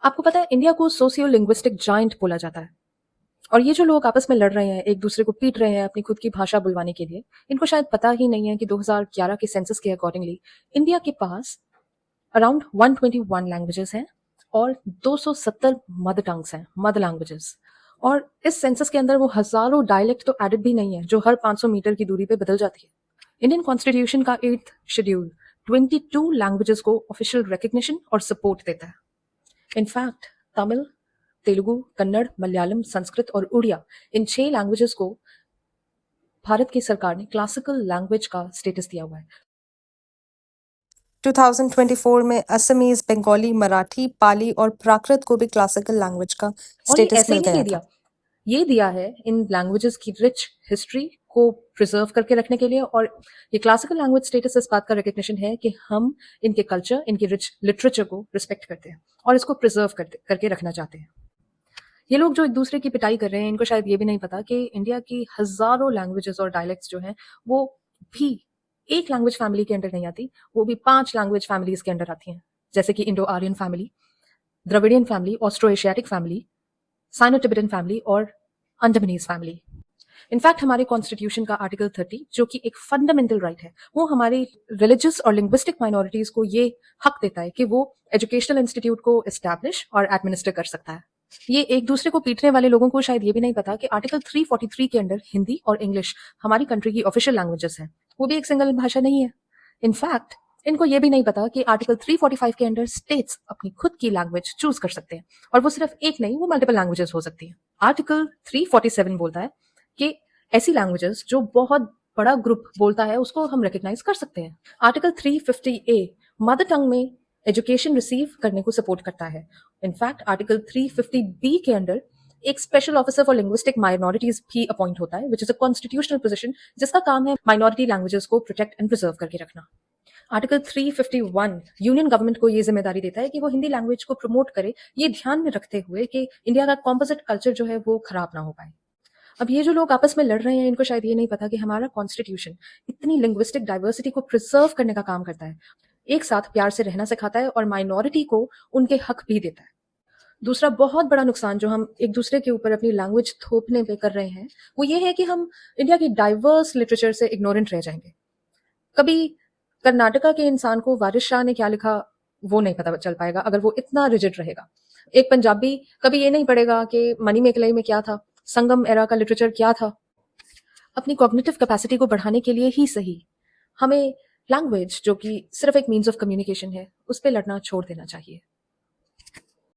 आपको पता है इंडिया को सोशियो लिंग्विस्टिक जायंट बोला जाता है। और ये जो लोग आपस में लड़ रहे हैं, एक दूसरे को पीट रहे हैं अपनी खुद की भाषा बुलवाने के लिए, इनको शायद पता ही नहीं है कि 2011 के सेंसस के अकॉर्डिंगली इंडिया के पास अराउंड 121 लैंग्वेजेस हैं और 270 मदर टंग्स हैं, मदर लैंग्वेजेस। और इस सेंसस के अंदर वो हजारों डायलेक्ट तो एडेड भी नहीं है जो हर 500 मीटर की दूरी पे बदल जाती है। इंडियन कॉन्स्टिट्यूशन का 8th शेड्यूल 22 लैंग्वेजेस को ऑफिशियल रिकग्निशन और सपोर्ट देता है। इनफैक्ट तमिल, तेलुगु, कन्नड़, मलयालम, संस्कृत और उड़िया इन 6 लैंग्वेजेस को भारत की सरकार ने क्लासिकल लैंग्वेज का स्टेटस दिया हुआ है। 2024 में असमीज, बंगाली, मराठी, पाली और प्राकृत को भी क्लासिकल लैंग्वेज का और ये स्टेटस ऐसे ही मिल नहीं गया दिया, था। ये दिया है इन लैंग्वेजेस की रिच हिस्ट्री को प्रिजर्व करके रखने के लिए। और ये क्लासिकल लैंग्वेज स्टेटस इस बात का रिकग्निशन है कि हम इनके कल्चर, इनकी रिच लिटरेचर को रिस्पेक्ट करते हैं और इसको प्रिजर्व करके रखना चाहते हैं। ये लोग जो एक दूसरे की पिटाई कर रहे हैं, इनको शायद ये भी नहीं पता कि इंडिया की हजारों लैंग्वेजेस और डायलेक्ट्स जो हैं वो भी एक लैंग्वेज फैमिली के अंडर नहीं आती, वो भी 5 लैंग्वेज फैमिलीज के अंडर आती हैं, जैसे कि Indo Aryan family, Dravidian family, Austro Asiatic family, Sino Tibetan family और अंडमानीज फैमिली। इनफैक्ट हमारे कॉन्स्टिट्यूशन का आर्टिकल 30 जो कि एक फंडामेंटल राइट है, वो हमारी रिलीजियस और लिंग्विस्टिक माइनॉरिटीज को ये हक देता है कि वो एजुकेशनल इंस्टीट्यूट को एस्टैब्लिश और एडमिनिस्टर कर सकता है। ये एक दूसरे को पीटने वाले लोगों को शायद ये भी नहीं पता कि आर्टिकल 343 के अंडर हिंदी और इंग्लिश हमारी कंट्री की ऑफिशियल लैंग्वेजेस हैं, वो भी एक सिंगल भाषा नहीं है। इनफैक्ट इनको ये भी नहीं पता कि आर्टिकल 345 के अंडर स्टेट्स अपनी खुद की लैंग्वेज चूज कर सकते हैं, और वो सिर्फ एक नहीं, वो मल्टीपल लैंग्वेजेस हो सकती है। आर्टिकल 347 बोलता है कि ऐसी लैंग्वेजेस जो बहुत बड़ा ग्रुप बोलता है उसको हम रिकग्नाइज कर सकते हैं। आर्टिकल 350A मदर टंग में एजुकेशन रिसीव करने को सपोर्ट करता है। इनफैक्ट आर्टिकल 350B के अंडर एक special officer for linguistic minorities भी अपॉइंट होता है, which is a constitutional position जिसका काम है माइनॉरिटी लैंग्वेजेस को प्रोटेक्ट एंड प्रिजर्व करके रखना। आर्टिकल 351 यूनियन गवर्नमेंट को ये जिम्मेदारी देता है कि वो हिंदी लैंग्वेज को प्रमोट करे, ये ध्यान में रखते हुए कि इंडिया का कॉम्पोजिट कल्चर जो है वो खराब ना हो पाए। अब ये जो लोग आपस में लड़ रहे हैं, इनको शायद ये नहीं पता कि हमारा कॉन्स्टिट्यूशन इतनी लिंग्विस्टिक डाइवर्सिटी को प्रिजर्व करने का काम करता है, एक साथ प्यार से रहना सिखाता है और माइनॉरिटी को उनके हक भी देता है। दूसरा बहुत बड़ा नुकसान जो हम एक दूसरे के ऊपर अपनी लैंग्वेज थोपने पे कर रहे हैं, वो ये है कि हम इंडिया की डाइवर्स लिटरेचर से इग्नोरेंट रह जाएंगे। कभी कर्नाटका के इंसान को वारिस शाह ने क्या लिखा वो नहीं पता चल पाएगा अगर वो इतना रिजिड रहेगा। एक पंजाबी कभी ये नहीं पढ़ेगा कि मनी मेकलई में क्या था, संगम एरा का लिटरेचर क्या था। अपनी कॉग्निटिव कैपेसिटी को बढ़ाने के लिए ही सही हमें लैंग्वेज जो कि सिर्फ एक मीन्स ऑफ कम्युनिकेशन है, उस पर लड़ना छोड़ देना चाहिए।